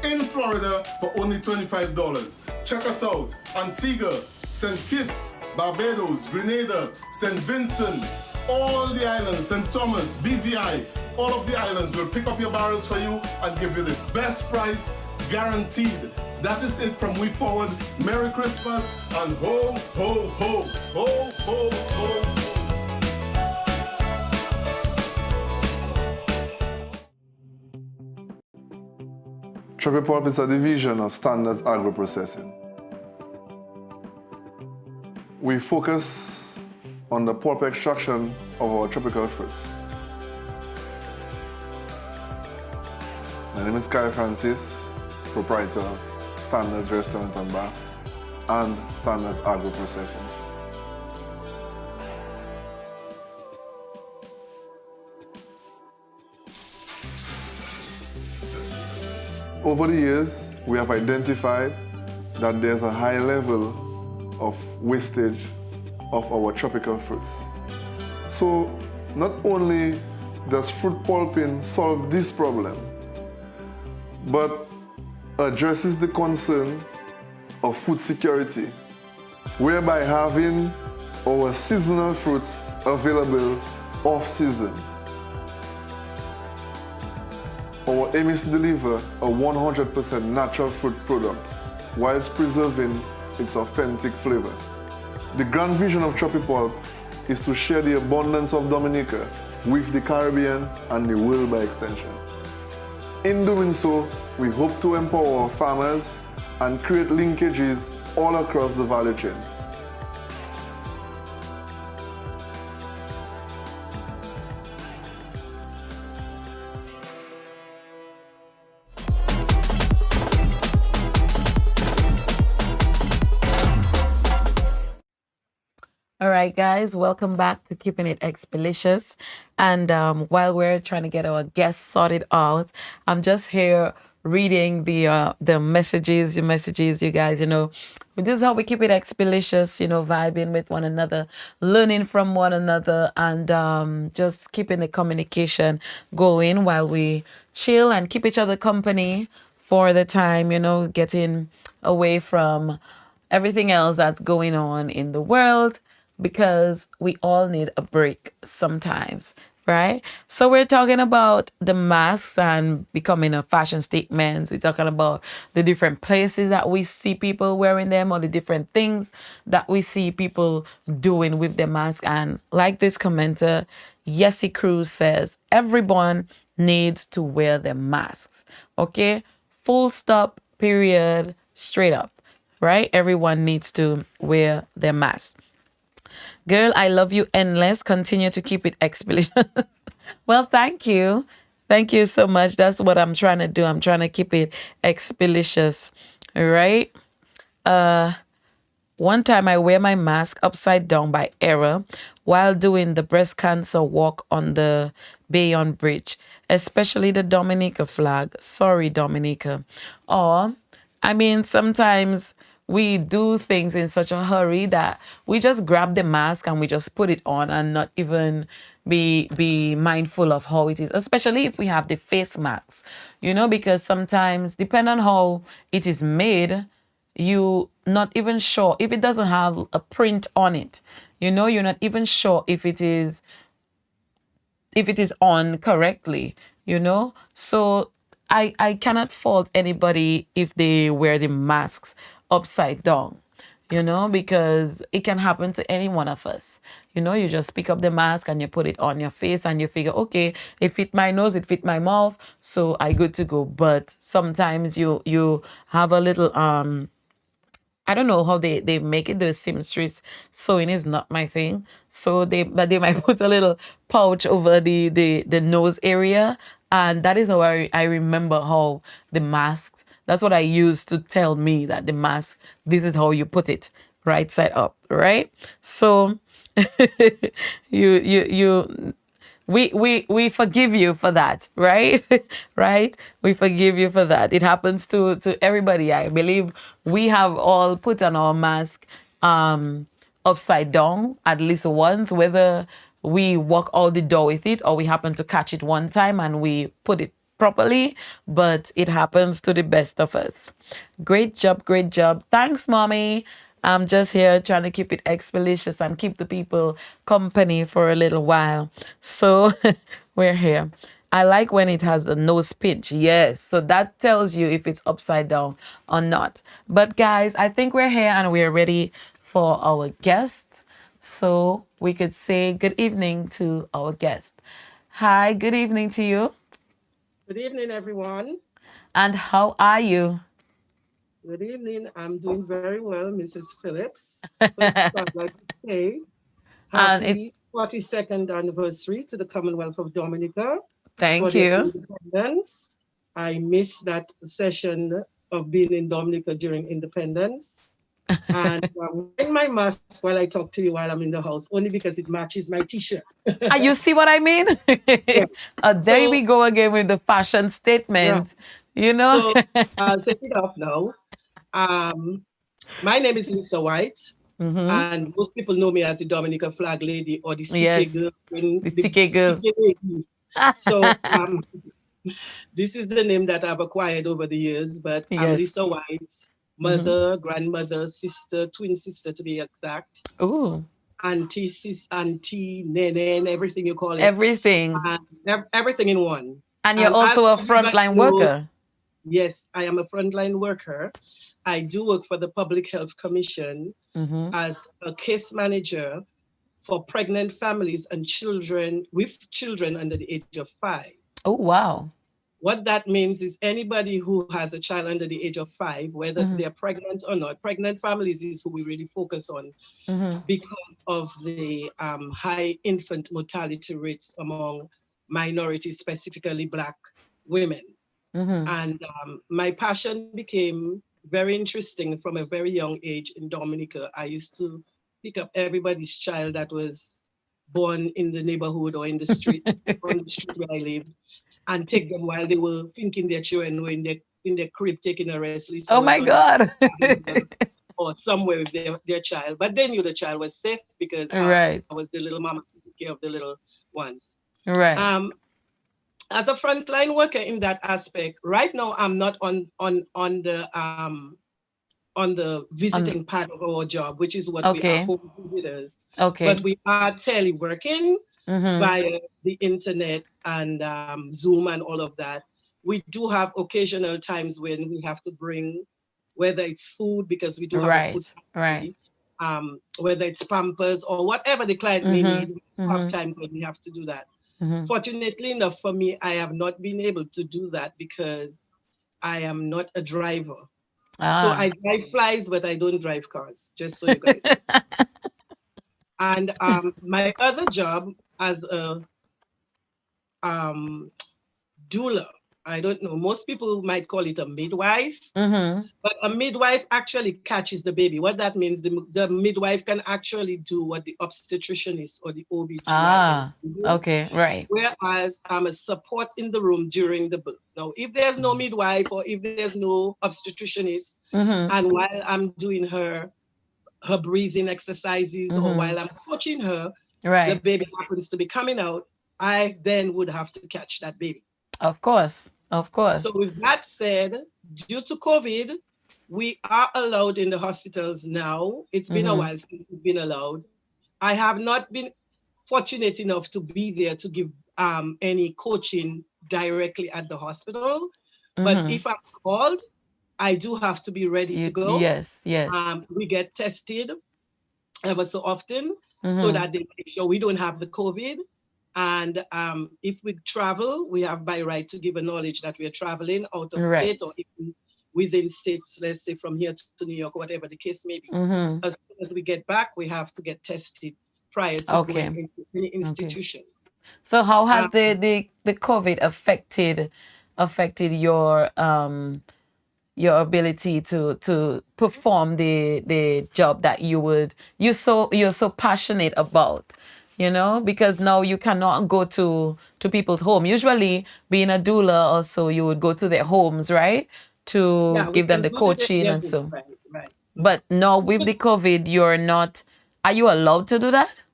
in Florida for only $25. Check us out. Antigua, St. Kitts, Barbados, Grenada, St. Vincent, all the islands, St. Thomas, BVI, all of the islands will pick up your barrels for you and give you the best price guaranteed. That is it from We Forward. Merry Christmas and ho, ho, ho, ho, ho, ho. Tropipulp is a division of Standards Agro Processing. We focus on the pulp extraction of our tropical fruits. My name is Carl Francis, proprietor of Standards Restaurant and Bar and Standards Agro Processing. Over the years, we have identified that there's a high level of wastage of our tropical fruits. So not only does fruit pulping solve this problem, but addresses the concern of food security, whereby having our seasonal fruits available off-season. Our aim is to deliver a 100% natural fruit product whilst preserving its authentic flavor. The grand vision of Tropipulp is to share the abundance of Dominica with the Caribbean and the world by extension. In doing so, we hope to empower our farmers and create linkages all across the value chain. All right, guys, welcome back to Keeping It XPlicious. And while we're trying to get our guests sorted out, I'm just here reading the messages, you guys, this is how we keep it XPlicious, vibing with one another, learning from one another, and just keeping the communication going while we chill and keep each other company for the time, getting away from everything else that's going on in the world, because we all need a break sometimes, right? So we're talking about the masks and becoming a fashion statement. We're talking about the different places that we see people wearing them, or the different things that we see people doing with the mask. And like this commenter, Yessie Cruz says, everyone needs to wear their masks, okay? Full stop, period, straight up, right? Everyone needs to wear their mask. Girl, I love you endless. Continue to keep it XPlicious. Well, thank you. Thank you so much. That's what I'm trying to do. I'm trying to keep it XPlicious, right? One time I wear my mask upside down by error while doing the breast cancer walk on the Bouyon Bridge, especially the Dominica flag. Sorry, Dominica. Or, I mean, sometimes we do things in such a hurry that we just grab the mask and we just put it on and not even be mindful of how it is, especially if we have the face masks, because sometimes, depending on how it is made, you not even sure if it doesn't have a print on it. You're not even sure if it is on correctly. So I cannot fault anybody if they wear the masks upside down, because it can happen to any one of us. You just pick up the mask and you put it on your face and you figure, okay, it fit my nose, it fit my mouth, so I good to go. But sometimes you have a little I don't know how they make it. The seamstress sewing is not my thing. So they might put a little pouch over the nose area. And that is how I remember how the mask, that's what I used to tell me that the mask, this is how you put it, right side up, right? So you we forgive you for that, right? Right? We forgive you for that. It happens to everybody. I believe we have all put on our mask upside down at least once, whether we walk out the door with it or we happen to catch it one time and we put it properly, but it happens to the best of us. Great job, great job. Thanks, mommy. I'm just here trying to keep it XPlicious and keep the people company for a little while. So we're here. I like when it has the nose pinch. Yes. So that tells you if it's upside down or not. But guys, I think we're here and we're ready for our guest. So we could say good evening to our guest. Hi, good evening to you. Good evening, everyone. And how are you? Good evening. I'm doing very well, Mrs. Phillips. First, I'd like to say And happy 42nd anniversary to the Commonwealth of Dominica for thank their you. independence. I missed that session of being in Dominica during independence. And I'm wearing my mask while I talk to you while I'm in the house, only because it matches my t-shirt. You see what I mean? Yeah. There So, we go again with the fashion statement. So I'll take it off now. My name is Lisa White, and most people know me as the Dominica Flag Lady or the CK Yes, girl. the CK girl. lady. So this is the name that I've acquired over the years, but I'm Yes. Lisa White, mother, grandmother, sister, twin sister to be exact, Ooh, auntie, nene, everything you call it. everything. Everything in one. And you're as also a everybody frontline knows, worker. Yes, I am a frontline worker. I do work for the Public Health Commission as a case manager for pregnant families and children under the age of 5. Oh, wow. What that means is anybody who has a child under the age of 5, whether they're pregnant or not, pregnant families is who we really focus on because of the high infant mortality rates among minorities, specifically Black women. And my passion became very interesting from a very young age in Dominica. I used to pick up everybody's child that was born in the neighborhood or in the street, on the street where I lived, and take them while they were thinking their children were in their crib taking a rest. Oh my God. Or somewhere with their child. But they knew the child was safe because Right. I was the little mama taking care of the little ones. Right. As a frontline worker in that aspect, right now I'm not on the visiting part of our job, which is what we are, home visitors. Okay. But we are teleworking via the internet and Zoom and all of that. We do have occasional times when we have to bring, whether it's food, because we do have a food factory, whether it's Pampers or whatever the client may need, we have times when we have to do that. Fortunately enough for me, I have not been able to do that because I am not a driver. So I drive flies, but I don't drive cars, just so you guys know. And my other job as a doula, I don't know, most people might call it a midwife, Mm-hmm. but a midwife actually catches the baby. What that means, the midwife can actually do what the obstetricianist or the OB/GYN Ah, do, okay, right. whereas I'm a support in the room during the birth. Now, if there's no midwife or if there's no obstetricianist, Mm-hmm. and while I'm doing her breathing exercises or Mm-hmm. while I'm coaching her, the Right. baby happens to be coming out, I then would have to catch that baby. Of course. Of So course. with that said, due to COVID, we are allowed in the hospitals now. It's been a Mm-hmm. while since we've been allowed. I have not been fortunate enough to be there to give any coaching directly at the hospital. But Mm-hmm. if I'm called, I do have to be ready to go. Yes, yes. We get tested ever so often so Mm-hmm. that they make sure we don't have the COVID. And if we travel, we have by right to give a knowledge that we are traveling out of Right. state or even within states, let's say from here to New York, whatever the case may be. Mm-hmm. As soon as we get back, we have to get tested prior to going Okay. into any Okay. institution. So how has Um, the COVID affected your ability to perform the job that you're so passionate about, you know, because now you cannot go to people's home. Usually being a doula also you would go to their homes, right, to yeah, we give them can the do the coaching yeah, and so. right, right. But now with the COVID, you're not, are you allowed to do that?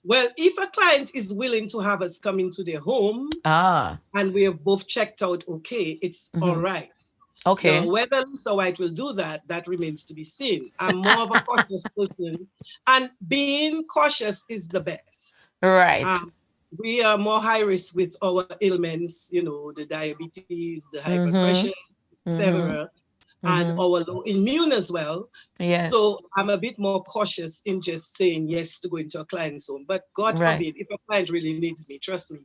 Well, if a client is willing to have us come into their home Ah, and we have both checked out okay, it's all right. Now, okay. whether Lisa White will do that, that remains to be seen. I'm more of a cautious person, and being cautious is the best. Right. Um, we are more high risk with our ailments, you know, the diabetes, the high blood Mm-hmm. pressure, Mm-hmm. etc., and Mm-hmm. our low immune as well. Yes. So I'm a bit more cautious in just saying yes to go into a client's home. But God Right. forbid, if a client really needs me, trust me,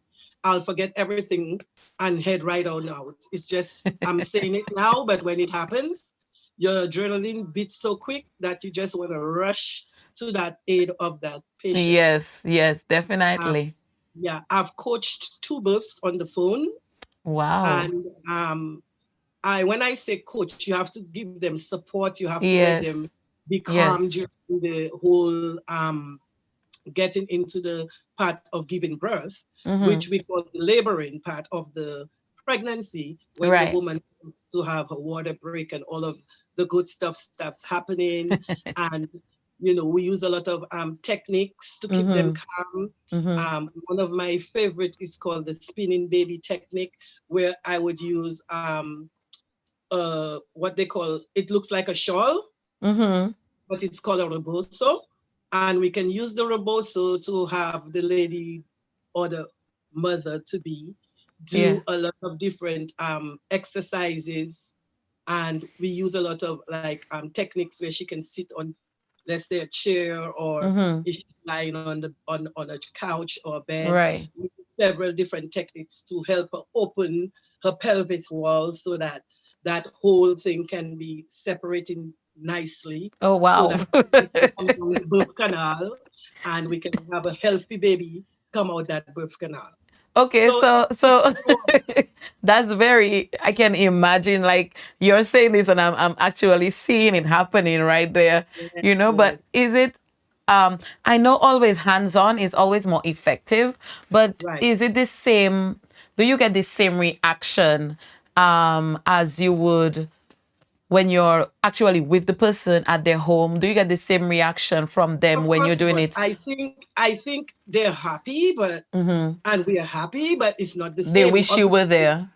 I'll forget everything and head right on out. It's just, I'm saying it now, but when it happens, your adrenaline beats so quick that you just want to rush to that aid of that patient. Yes, yes, Um, definitely. yeah, I've coached 2 births on the phone, Wow. and when I say coach, you have to give them support. You have to let them Yes. be calm Yes. during the whole getting into the part of giving birth, Mm-hmm. which we call the laboring part of the pregnancy, when the Right. woman wants to have her water break and all of the good stuff starts happening. And, you know, we use a lot of techniques to keep them Mm-hmm. calm. Mm-hmm. One of my favorite is called the spinning baby technique, where I would use what they call, it looks like a shawl, Mm-hmm. but it's called a rebozo. And we can use the rebozo to have the lady or the mother to be Yeah. do a lot of different exercises. And we use a lot of like techniques where she can sit on, let's say, a chair, or Mm-hmm. if she's lying on a couch or a bed. Right. We use several different techniques to help her open her pelvis wall so that that whole thing can be separating nicely, Oh, so wow. that we can come down the birth canal and we can have a healthy baby come out that birth canal. Okay, So so that's very, I can imagine like you're saying this and I'm actually seeing it happening right there, yes, you know, yes, but is it I know always hands-on is always more effective, but right. is it the same, do you get the same reaction as you would when you're actually with the person at their home? Do you get the same reaction from them Of when you're course doing not. it? I think they're happy, but and we are happy, but it's not the They same. wish you were there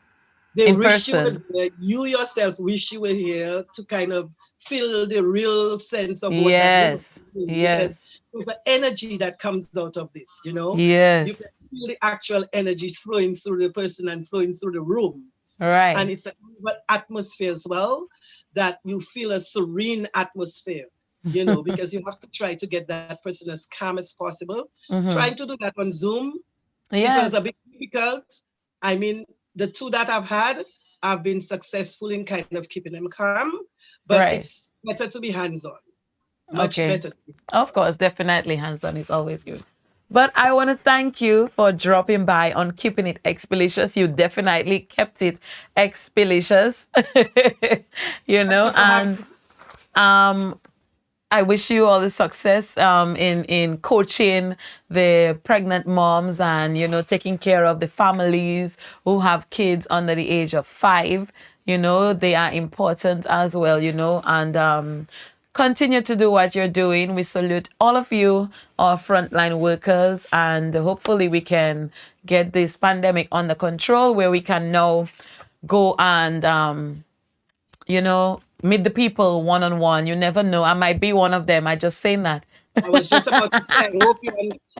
They in wish you were person. there. You yourself wish you were here to kind of feel the real sense of what that woman Yes, is doing, because yes, there's an energy that comes out of this, you know? You yes, can feel the actual energy flowing through the person and flowing through the room. And right. it's an atmosphere as well, that you feel a serene atmosphere, you know, because you have to try to get that person as calm as possible. Trying to do that on Zoom, it was a Yes, bit difficult. I mean, the 2 that I've had, I've been successful in kind of keeping them calm, but right. it's better to be hands-on, much Okay. better. Of course, definitely hands-on is always good. But I want to thank you for dropping by on Keeping It XPlicious. You definitely kept it XPlicious, and I wish you all the success in coaching the pregnant moms and, taking care of the families who have kids under the age of 5. They are important as well, and continue to do what you're doing. We salute all of you, our frontline workers, and hopefully we can get this pandemic under control where we can now go and meet the people one-on-one. You never know. I might be one of them. I just saying that. I was just about to say,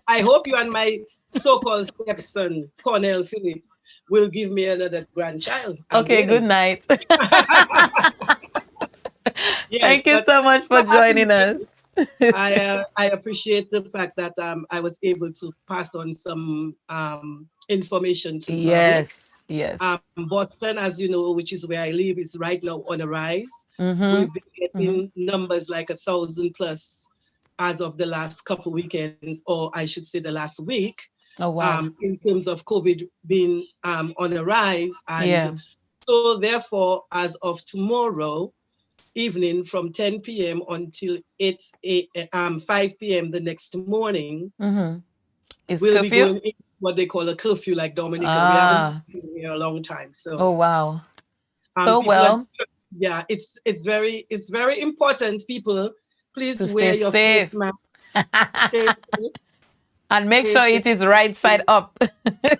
I hope you and my so-called stepson, Cornell Philip, will give me another grandchild. Okay, good night. Yes, Thank you so much for joining us. I appreciate the fact that I was able to pass on some information to the public. Yes. Boston, as you know, which is where I live, is right now on a rise. Mm-hmm. We've been getting numbers like 1,000 plus as of the last couple weekends, or I should say the last week. Oh, wow. In terms of COVID being on a rise. And so therefore, as of tomorrow evening from 10 p.m. until 5 p.m. the next morning, we'll be going in what they call a curfew, like Dominica. We haven't been here a long time. So oh, wow. It's very important, people. Please to wear stay your safe. face mask. Stay safe. And make sure it is right side up.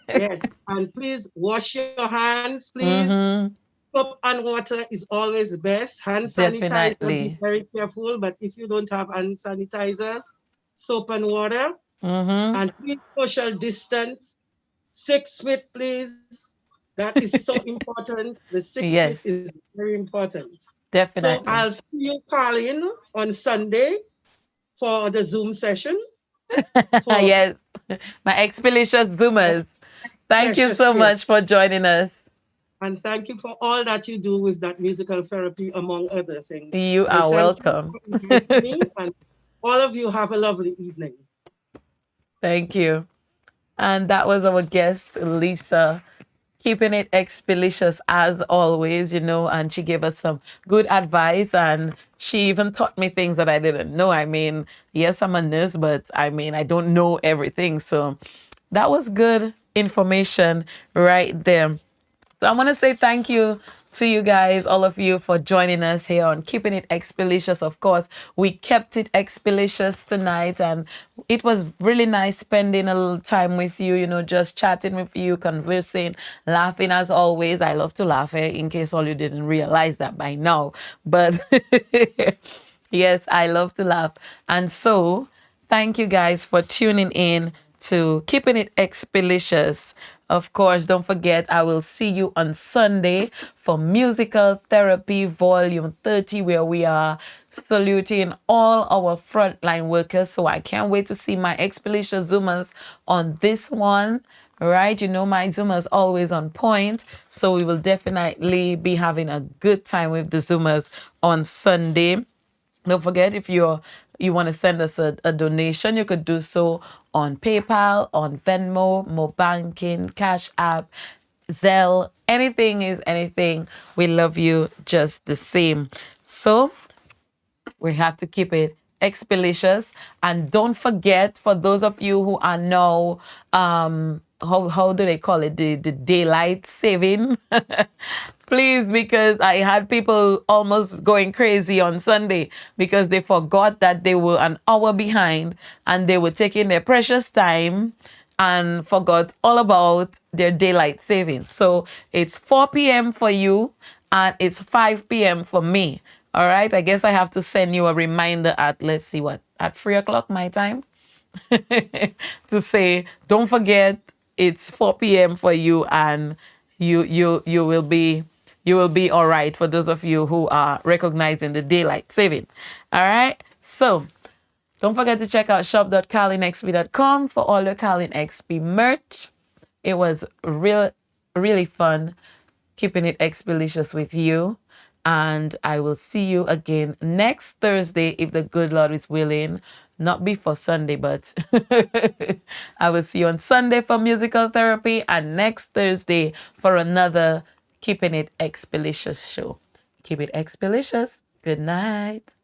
Yes, and please wash your hands, please. Soap and water is always the best. Hand sanitizer, be very careful. But if you don't have hand sanitizers, soap and water. And please social distance. 6 feet, please. That is so important. The 6 feet is very important. Definitely. So I'll see you, Carlyn, on Sunday for the Zoom session. Yes, my XPlicious Zoomers. Thank you so much for joining us. And thank you for all that you do with that musical therapy, among other things. You are welcome. And all of you have a lovely evening. Thank you. And that was our guest, Lisa, keeping it XPlicious as always, and she gave us some good advice, and she even taught me things that I didn't know. I mean, yes, I'm a nurse, but I don't know everything. So that was good information right there. So I want to say thank you to you guys, all of you, for joining us here on Keeping It XPlicious. Of course, we kept it XPlicious tonight, and it was really nice spending a little time with you, just chatting with you, conversing, laughing as always. I love to laugh, in case all you didn't realize that by now. But yes, I love to laugh. And so thank you guys for tuning in to Keeping It XPlicious. Of course, don't forget, I will see you on Sunday for Musical Therapy Volume 30, where we are saluting all our frontline workers. So I can't wait to see my XPlicious Zoomers on this one. Right? My Zoomers always on point. So we will definitely be having a good time with the Zoomers on Sunday. Don't forget, if you want to send us a donation, you could do so on PayPal, on Venmo, Mo Banking, Cash App, Zelle. Anything is anything. We love you just the same. So we have to keep it XPlicious. And don't forget, for those of you who are now, how do they call it? The daylight saving. Please, because I had people almost going crazy on Sunday because they forgot that they were an hour behind and they were taking their precious time and forgot all about their daylight savings. So it's 4 p.m. for you and it's 5 p.m. for me. All right. I guess I have to send you a reminder at, let's see what, at 3 o'clock my time to say, don't forget, it's 4 p.m. for you and you will be all right, for those of you who are recognizing the daylight saving. All right. So don't forget to check out shop.carlynxp.com for all your Carlyn XP merch. It was really fun keeping it XPlicious with you. And I will see you again next Thursday, if the good Lord is willing, Not before Sunday, but I will see you on Sunday for musical therapy and next Thursday for another Keeping It XPlicious show. Keep it XPlicious. Good night.